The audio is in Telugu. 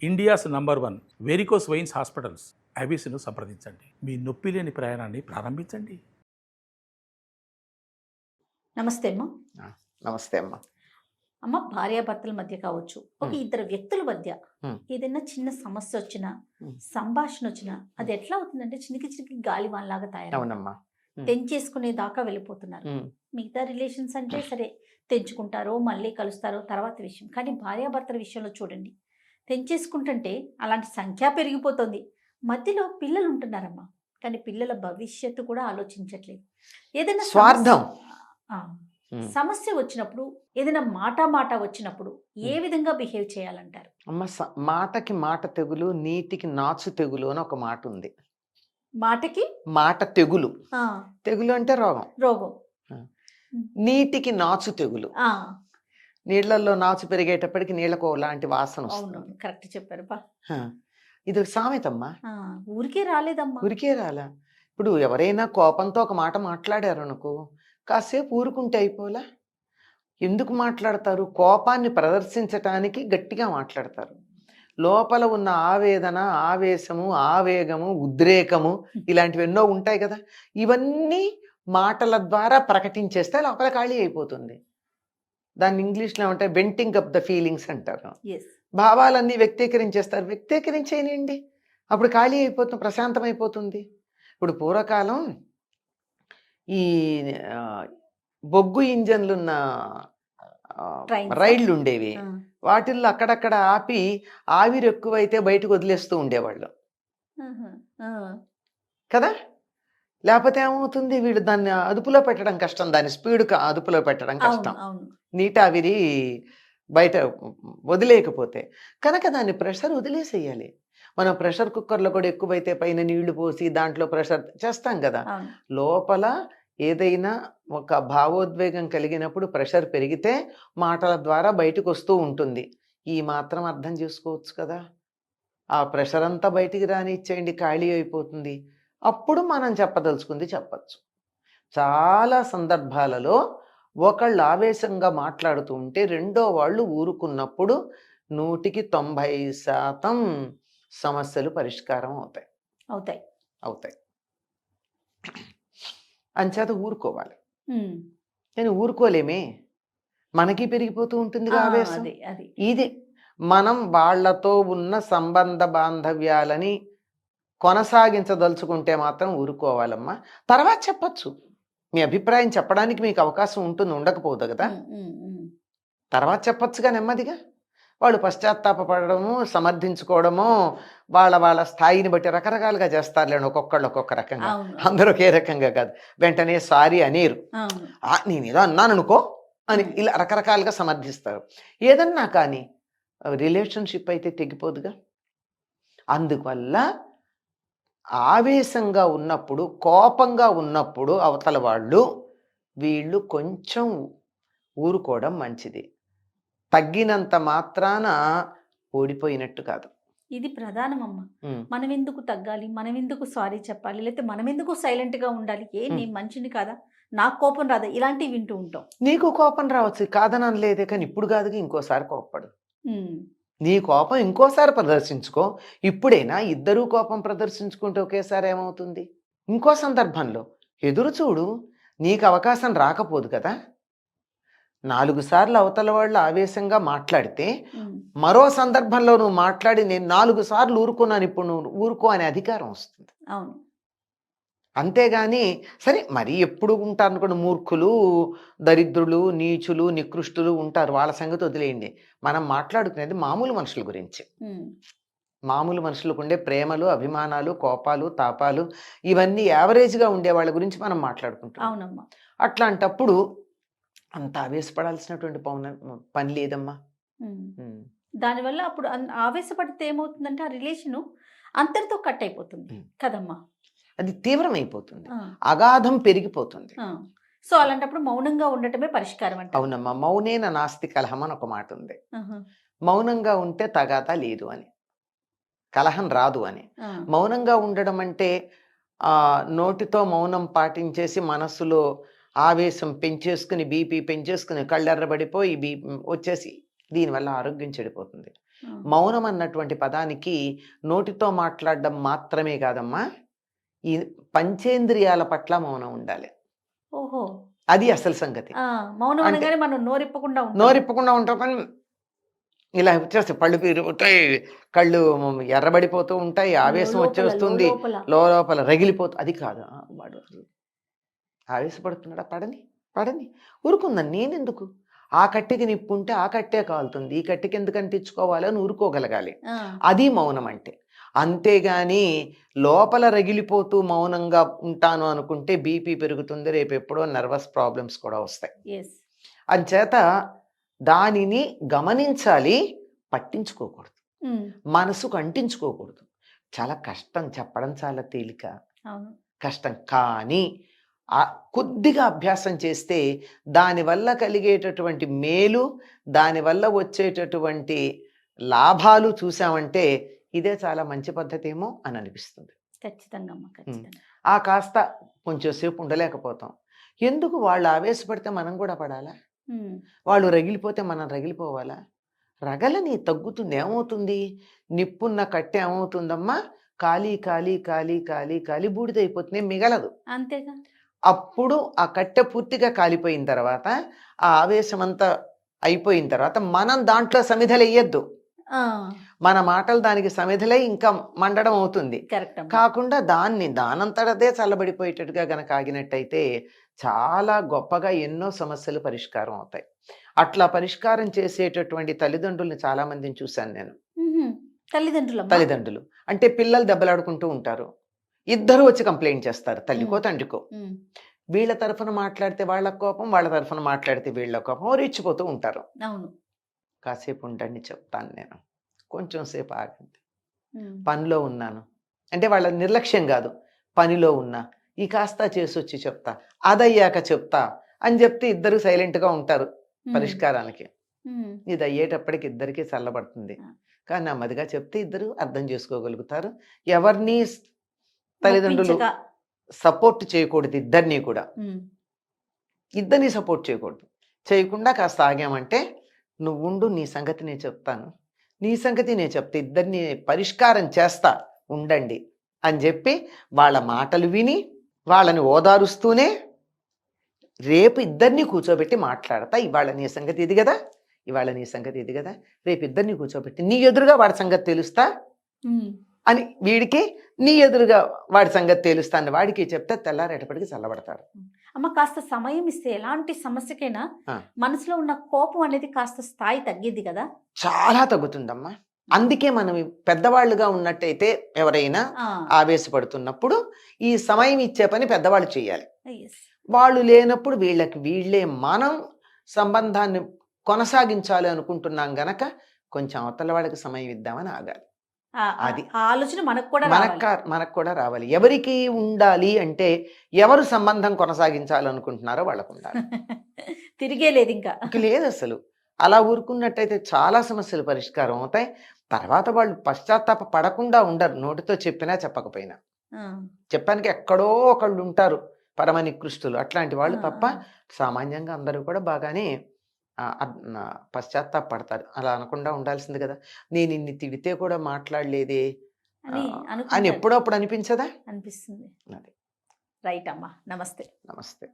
India's number 1 varicose veins hospitals ఐబీసీను సంప్రదించండి. మీ నొప్పి లేని ప్రయాణాన్ని ప్రారంభించండి. నమస్తే అమ్మ. నమస్తే అమ్మ. అమ్మ, భార్యాభర్తల మధ్య కావచ్చు, ఒక ఇద్దరు వ్యక్తుల మధ్య ఏదైనా చిన్న సమస్య వచ్చినా, సంభాషణ వచ్చినా అది ఎట్లా అవుతుందంటే చినికి చినికి గాలివాన్లాగా అవునమ్మా. తెంచేసుకునే దాకా వెళ్ళిపోతున్నారు. మిగతా రిలేషన్స్ అంటే సరే తెంచుకుంటారో మళ్ళీ కలుస్తారో తర్వాత విషయం, కానీ భార్యాభర్తల విషయంలో చూడండి, తెంచేసుకుంటుంటే అలాంటి సంఖ్య పెరిగిపోతుంది. మధ్యలో పిల్లలు ఉంటున్నారమ్మా, కానీ పిల్లల భవిష్యత్తు కూడా ఆలోచించట్లేదు. ఏదైనా స్వార్థం సమస్య వచ్చినప్పుడు, ఏదైనా మాట వచ్చినప్పుడు ఏ విధంగా బిహేవ్ చేయాలంటారు? అమ్మ, మాటకి మాట తెగులు, నీటికి నాచు తెగులు అని ఒక మాట ఉంది. మాటకి మాట తెగులు, తెగులు అంటే రోగం. నీటికి నాచు తెగులు. నీళ్లలో నాచు పెరిగేటప్పటికి నీళ్లకు లాంటి వాసన వస్తుంది. కరెక్ట్ చెప్పారు. ఇది ఒక సామెతమ్మా. ఊరికే రాలేదమ్మా, ఊరికే రాలా. ఇప్పుడు ఎవరైనా కోపంతో ఒక మాట మాట్లాడారు అనుకో, కాసేపు ఊరుకుంటే అయిపోలా. ఎందుకు మాట్లాడతారు? కోపాన్ని ప్రదర్శించటానికి గట్టిగా మాట్లాడతారు. లోపల ఉన్న ఆవేదన, ఆవేశము, ఆవేగము, ఉద్రేకము ఇలాంటివి ఎన్నో ఉంటాయి కదా. ఇవన్నీ మాటల ద్వారా ప్రకటించేస్తే లోపల ఖాళీ అయిపోతుంది. దాన్ని ఇంగ్లీష్లో ఏమంటారు? వెంటింగ్ అప్ ద ఫీలింగ్స్ అంటారు. భావాలన్నీ వ్యక్తీకరించేస్తారు. వ్యక్తీకరించేయండి, అప్పుడు ఖాళీ అయిపోతుంది, ప్రశాంతం అయిపోతుంది. ఇప్పుడు పూర్వకాలం ఈ బొగ్గు ఇంజన్లున్న రైళ్లు ఉండేవి. వాటిల్లో అక్కడక్కడ ఆపి ఆవిరి ఎక్కువైతే బయటకు వదిలేస్తూ ఉండేవాళ్ళు కదా. లేకపోతే ఏమవుతుంది, వీళ్ళు దాన్ని అదుపులో పెట్టడం కష్టం, దాని స్పీడ్ అదుపులో పెట్టడం కష్టం, నీటావిరి బయట వదిలేయకపోతే కనుక దాన్ని ప్రెషర్ వదిలేసేయాలి. మనం ప్రెషర్ కుక్కర్లో కూడా ఎక్కువైతే పైన నీళ్లు పోసి దాంట్లో ప్రెషర్ చేస్తాం కదా. లోపల ఏదైనా ఒక భావోద్వేగం కలిగినప్పుడు ప్రెషర్ పెరిగితే మాటల ద్వారా బయటకు వస్తూ ఉంటుంది. ఈ మాత్రం అర్థం చేసుకోవచ్చు కదా. ఆ ప్రెషర్ అంతా బయటికి రానిచ్చేయండి, ఖాళీ అయిపోతుంది. అప్పుడు మనం చెప్పదలుచుకుంది చెప్పచ్చు. చాలా సందర్భాలలో ఒకళ్ళు ఆవేశంగా మాట్లాడుతూ ఉంటే రెండో వాళ్ళు ఊరుకున్నప్పుడు 100% సమస్యలు పరిష్కారం అవుతాయి. అంచేత ఊరుకోవాలి. నేను ఊరుకోలేమే, మనకి పెరిగిపోతూ ఉంటుంది ఆవేశం. ఇది మనం వాళ్లతో ఉన్న సంబంధ బాంధవ్యాలని కొనసాగించదలుచుకుంటే మాత్రం ఊరుకోవాలమ్మా. తర్వాత చెప్పచ్చు, మీ అభిప్రాయం చెప్పడానికి మీకు అవకాశం ఉంటుంది, ఉండకపోదు కదా. తర్వాత చెప్పచ్చుగా నెమ్మదిగా. వాళ్ళు పశ్చాత్తాపడము, సమర్థించుకోవడము వాళ్ళ స్థాయిని బట్టి రకరకాలుగా చేస్తారులేండి. ఒక్కొక్కళ్ళు ఒక్కొక్క రకంగా, అందరూ ఒకే రకంగా కాదు. వెంటనే సారీ అనేరు, నేనేదో అన్నాను అనుకో అని ఇలా రకరకాలుగా సమర్థిస్తారు. ఏదన్నా కానీ రిలేషన్షిప్ అయితే తెగిపోదుగా. అందువల్ల ఆవేశంగా ఉన్నప్పుడు, కోపంగా ఉన్నప్పుడు అవతల వీళ్ళు కొంచెం ఊరుకోవడం మంచిది. తగ్గినంత మాత్రాన ఓడిపోయినట్టు కాదు. ఇది ప్రధానమమ్మ. మనం ఎందుకు తగ్గాలి, మనం ఎందుకు సారీ చెప్పాలి, లేకపోతే మనం ఎందుకు సైలెంట్గా ఉండాలి? నేను మంచిని కాదా, నాకు కోపం రాదా, ఇలాంటివి వింటూ ఉంటాం. నీకు కోపం రావచ్చు, కాదనని లేదే, కానీ ఇప్పుడు కాదు, ఇంకోసారి కోప్పడు. నీ కోపం ఇంకోసారి ప్రదర్శించుకో. ఇప్పుడైనా ఇద్దరూ కోపం ప్రదర్శించుకుంటే ఒకేసారి ఏమవుతుంది? ఇంకో సందర్భంలో ఎదురు చూడు, నీకు అవకాశం రాకపోదు కదా. 4 సార్లు అవతల వాళ్ళు ఆవేశంగా మాట్లాడితే మరో సందర్భంలో నువ్వు మాట్లాడి నేను 4 సార్లు ఊరుకున్నాను, ఇప్పుడు నువ్వు ఊరుకో అనే అధికారం వస్తుంది. అంతేగాని సరే మరి ఎప్పుడు ఉంటారు అనుకోండి, మూర్ఖులు, దరిద్రులు, నీచులు, నికృష్టులు ఉంటారు, వాళ్ళ సంగతి వదిలేయండి. మనం మాట్లాడుకునేది మామూలు మనుషుల గురించి. మామూలు మనుషులకు ఉండే ప్రేమలు, అభిమానాలు, కోపాలు, తాపాలు ఇవన్నీ యావరేజ్గా ఉండే వాళ్ళ గురించి మనం మాట్లాడుకుంటాం. అట్లాంటప్పుడు అంత ఆవేశపడాల్సినటువంటి పని లేదమ్మా. దానివల్ల అప్పుడు ఆవేశపడితే ఏమవుతుందంటే ఆ రిలేషను అంతటితో కట్ అయిపోతుంది కదమ్మా. అది తీవ్రమైపోతుంది, అగాధం పెరిగిపోతుంది. సో అలాంటప్పుడు మౌనంగా ఉండటమే పరిష్కారం అంటే. అవునమ్మా, మౌనేన నాస్తి కలహం అని ఒక మాట ఉంది. మౌనంగా ఉంటే తగాదా లేదు అని, కలహం రాదు అని. మౌనంగా ఉండడం అంటే నోటితో మౌనం పాటించేసి మనస్సులో ఆవేశం పెంచేసుకుని, బీపీ పెంచేసుకుని, కళ్ళెర్రబడిపోయి బీపీ వచ్చేసి దీనివల్ల ఆరోగ్యం చెడిపోతుంది. మౌనం అన్నటువంటి పదానికి నోటితో మాట్లాడడం మాత్రమే కాదమ్మా, ఈ పంచేంద్రియాల పట్ల మౌనం ఉండాలి. ఓహో, అది అసలు సంగతి. మౌనం అనగానే మనం నోరిప్పకుండా ఉంటాం. నోరిప్పకుండా ఉంటాం, కానీ ఇలా వచ్చేస్తే పళ్ళు పీరిపోతాయి, కళ్ళు ఎర్రబడిపోతూ ఉంటాయి, ఆవేశం వచ్చేస్తుంది, లోపల రగిలిపోతుంది. అది కాదు. వాడు ఆవేశపడుతున్నాడా, పడని పడని ఊరుకుందని నేనెందుకు, ఆ కట్టెకి నిప్పు ఉంటే ఆ కట్టే కాలుతుంది, ఈ కట్టెకి ఎందుకు అంటించుకోవాలని ఊరుకోగలగాలి. అది మౌనం అంటే. అంతేగాని లోపల రగిలిపోతూ మౌనంగా ఉంటాను అనుకుంటే బీపీ పెరుగుతుంది, రేపు ఎప్పుడో నర్వస్ ప్రాబ్లమ్స్ కూడా వస్తాయి. అంచేత దానిని గమనించాలి, పట్టించుకోకూడదు, మనసుకు అంటించుకోకూడదు. చాలా కష్టం, చెప్పడం చాలా తేలిక, కష్టం. కానీ కొద్దిగా అభ్యాసం చేస్తే దానివల్ల కలిగేటటువంటి మేలు, దానివల్ల వచ్చేటటువంటి లాభాలు చూసామంటే ఇదే చాలా మంచి పద్ధతి ఏమో అని అనిపిస్తుంది. ఖచ్చితంగా. ఆ కాస్త కొంచెం సేపు ఉండలేకపోతాం. ఎందుకు? వాళ్ళు ఆవేశపడితే మనం కూడా పడాలా? వాళ్ళు రగిలిపోతే మనం రగిలిపోవాలా? రగలని తగ్గుతుంది. ఏమవుతుంది? నిప్పున్న కట్టె ఏమవుతుందమ్మా, కాలి కాలి కాలి కాలి కాలి బూడిదైపోతుంది, మిగలదు. అంతేగా. అప్పుడు ఆ కట్టె పూర్తిగా కాలిపోయిన తర్వాత, ఆ ఆవేశం అంతా అయిపోయిన తర్వాత మనం దాంట్లో సమిధలెయ్యొద్దు. మన మాటలు దానికి సమిధలై ఇంకా మండడం అవుతుంది. కాకుండా దానంతటదే చల్లబడిపోయేటట్టుగా గనక ఆగినట్టయితే చాలా గొప్పగా ఎన్నో సమస్యలు పరిష్కారం అవుతాయి. అట్లా పరిష్కారం చేసేటటువంటి తల్లిదండ్రుల్ని చాలా మందిని చూశాను నేను. తల్లిదండ్రులు అంటే పిల్లలు దెబ్బలాడుకుంటూ ఉంటారు, ఇద్దరు వచ్చి కంప్లైంట్ చేస్తారు, తల్లికో తండ్రికో. వీళ్ళ తరఫున మాట్లాడితే వాళ్ళ కోపం, వాళ్ళ తరఫున మాట్లాడితే వీళ్ళ కోపం, రెచ్చిపోతూ ఉంటారు. కాసేపు ఉండండి, చెప్తాను నేను, కొంచెం సేపు ఆగండి, పనిలో ఉన్నాను అంటే వాళ్ళ నిర్లక్ష్యం కాదు, పనిలో ఉన్నా, ఈ కాస్త చేసి వచ్చి చెప్తా, అదయ్యాక చెప్తా అని చెప్తే ఇద్దరు సైలెంట్గా ఉంటారు పరిష్కారానికి. ఇది అయ్యేటప్పటికి ఇద్దరికి చల్లబడుతుంది. కానీ నెమ్మదిగా చెప్తే ఇద్దరు అర్థం చేసుకోగలుగుతారు. ఎవరిని తల్లిదండ్రులు సపోర్ట్ చేయకూడదు, ఇద్దరిని కూడా, ఇద్దరిని సపోర్ట్ చేయకూడదు. చేయకుండా కాస్త ఆగామంటే, నువ్వు ఉండు, నీ సంగతి నేను చెప్తాను, నీ సంగతి నేను చెప్తే ఇద్దరిని పరిష్కారం చేస్తా, ఉండండి అని చెప్పి వాళ్ళ మాటలు విని వాళ్ళని ఓదారుస్తూనే రేపు ఇద్దరిని కూర్చోబెట్టి మాట్లాడతా. ఇవాళ నీ సంగతి ఇది కదా, ఇవాళ నీ సంగతి ఇది కదా, రేపు ఇద్దరిని కూర్చోబెట్టి నీ ఎదురుగా వాడి సంగతి తెలుస్తా అని వీడికి, నీ ఎదురుగా వాడి సంగతి తెలుస్తాను వాడికి చెప్తే తెల్లారేటప్పటికి చల్లబడతారు. అమ్మ, కాస్త సమయం ఇస్తే ఎలాంటి సమస్యకైనా మనసులో ఉన్న కోపం అనేది కాస్త స్థాయి తగ్గిద్ది కదా? చాలా తగ్గుతుందమ్మా. అందుకే మనం పెద్దవాళ్ళుగా ఉన్నట్టయితే ఎవరైనా ఆవేశపడుతున్నప్పుడు ఈ సమయం ఇచ్చే పని పెద్దవాళ్ళు చేయాలి. వాళ్ళు లేనప్పుడు వీళ్ళే మనం సంబంధాన్ని కొనసాగించాలి అనుకుంటున్నాం గనక కొంచెం అవతల వాళ్ళకి సమయం ఇద్దామని ఆగాలి. అది ఆలోచన మనకు కూడా రావాలి. ఎవరికి ఉండాలి అంటే, ఎవరు సంబంధం కొనసాగించాలనుకుంటున్నారో వాళ్ళకు ఉండాలి. తిరిగే లేదు ఇంకా లేదు అసలు. అలా ఊరుకున్నట్టయితే చాలా సమస్యలు పరిష్కారం అవుతాయి. తర్వాత వాళ్ళు పశ్చాత్తాప పడకుండా ఉండరు, నోటితో చెప్పినా చెప్పకపోయినా. చెప్పడానికి ఎక్కడో ఒకళ్ళు ఉంటారు పరమ నికృష్టులు, అట్లాంటి వాళ్ళు తప్ప సామాన్యంగా అందరూ కూడా బాగానే పశ్చాత్తాపడతారు. అలా అనకుండా ఉండాల్సింది కదా. నేను ఇన్ని తిడితే కూడా మాట్లాడలేదే అని ఎప్పుడప్పుడు అనిపించదా? అనిపిస్తుంది. రైట్ అమ్మా, నమస్తే. నమస్తే.